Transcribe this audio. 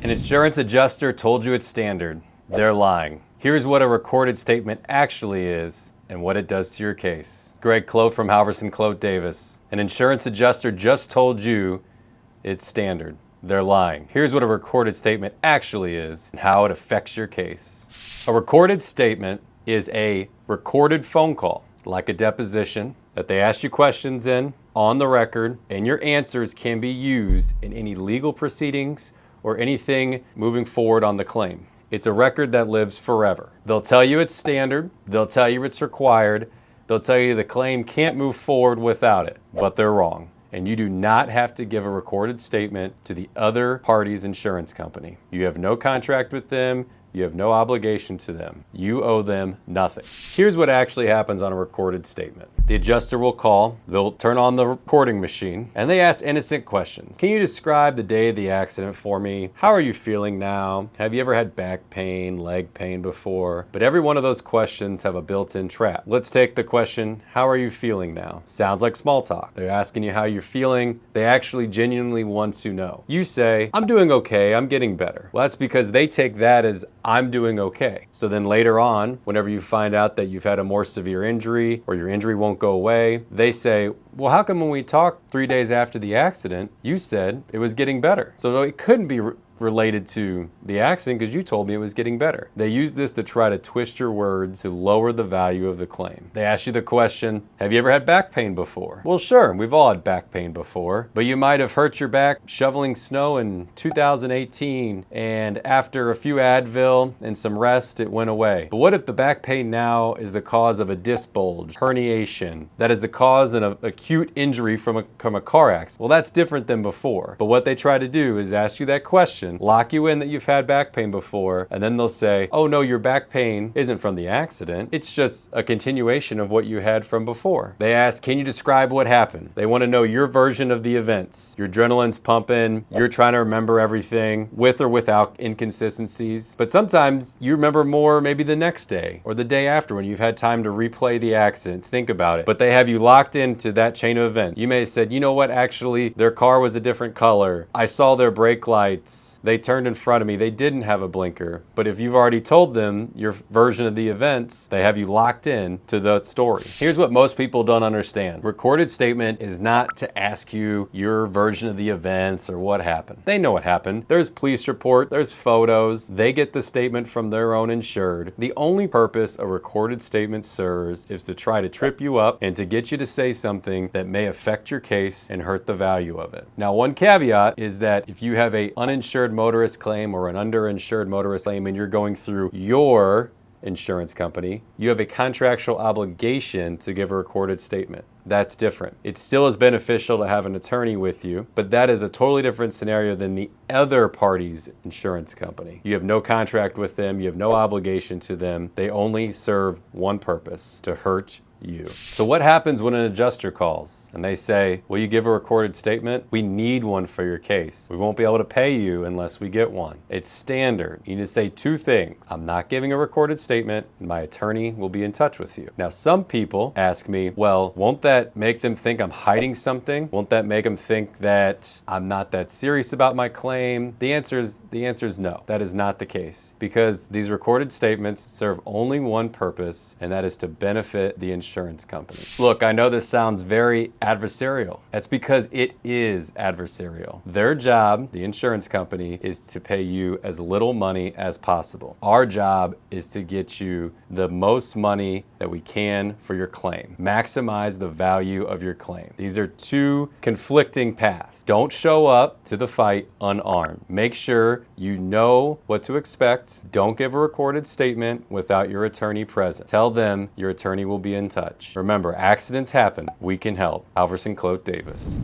An insurance adjuster told you it's standard. They're lying. Here's what a recorded statement actually is and what it does to your case. Greg Klote from Halvorsen Klote Davis. An insurance adjuster just told you it's standard. They're lying. Here's what a recorded statement actually is and how it affects your case. A recorded statement is a recorded phone call, like a deposition, that they ask you questions in, on the record, and your answers can be used in any legal proceedings or anything moving forward on the claim. It's a record that lives forever. They'll tell you it's standard, they'll tell you it's required, they'll tell you the claim can't move forward without it, but they're wrong. And you do not have to give a recorded statement to the other party's insurance company. You have no contract with them, you have no obligation to them. You owe them nothing. Here's what actually happens on a recorded statement. The adjuster will call, they'll turn on the recording machine, and they ask innocent questions. Can you describe the day of the accident for me? How are you feeling now? Have you ever had back pain, leg pain before? But every one of those questions have a built-in trap. Let's take the question, how are you feeling now? Sounds like small talk. They're asking you how you're feeling. They actually genuinely want to know. You say, I'm doing okay, I'm getting better. Well, that's because they take that as I'm doing okay. So then later on, whenever you find out that you've had a more severe injury or your injury won't go away, they say, well, how come when we talked 3 days after the accident, you said it was getting better? So no, it couldn't be related to the accident because you told me it was getting better. They use this to try to twist your words to lower the value of the claim. They ask you the question, have you ever had back pain before? Well, sure, we've all had back pain before, but you might have hurt your back shoveling snow in 2018, and after a few Advil and some rest, it went away. But what if the back pain now is the cause of a disc bulge, herniation, that is the cause of an acute injury from a car accident? Well, that's different than before. But what they try to do is ask you that question, lock you in that you've had back pain before, and then they'll say, oh no, your back pain isn't from the accident. It's just a continuation of what you had from before. They ask, can you describe what happened? They want to know your version of the events. Your adrenaline's pumping, you're trying to remember everything with or without inconsistencies. But sometimes you remember more maybe the next day or the day after when you've had time to replay the accident, think about it. But they have you locked into that chain of events. You may have said, you know what, actually, their car was a different color. I saw their brake lights. They turned in front of me. They didn't have a blinker. But if you've already told them your version of the events, they have you locked in to the story. Here's what most people don't understand. Recorded statement is not to ask you your version of the events or what happened. They know what happened. There's police report, there's photos. They get the statement from their own insured. The only purpose a recorded statement serves is to try to trip you up and to get you to say something that may affect your case and hurt the value of it. Now, one caveat is that if you have an uninsured motorist claim or an underinsured motorist claim and you're going through your insurance company, you have a contractual obligation to give a recorded statement. That's different. It still is beneficial to have an attorney with you, but that is a totally different scenario than the other party's insurance company. You have no contract with them, you have no obligation to them. They only serve one purpose, to hurt you. So what happens when an adjuster calls and they say, will you give a recorded statement? We need one for your case. We won't be able to pay you unless we get one. It's standard. You need to say two things. I'm not giving a recorded statement and my attorney will be in touch with you. Now, some people ask me, well, won't that make them think I'm hiding something? Won't that make them think that I'm not that serious about my claim? The answer is no. That is not the case, because these recorded statements serve only one purpose, and that is to benefit the insurance company. Look, I know this sounds very adversarial. That's because it is adversarial. Their job, the insurance company, is to pay you as little money as possible. Our job is to get you the most money that we can for your claim. Maximize the value of your claim. These are two conflicting paths. Don't show up to the fight unarmed. Make sure you know what to expect. Don't give a recorded statement without your attorney present. Tell them your attorney will be in touch. Remember, accidents happen. We can help. Halvorsen Klote Davis.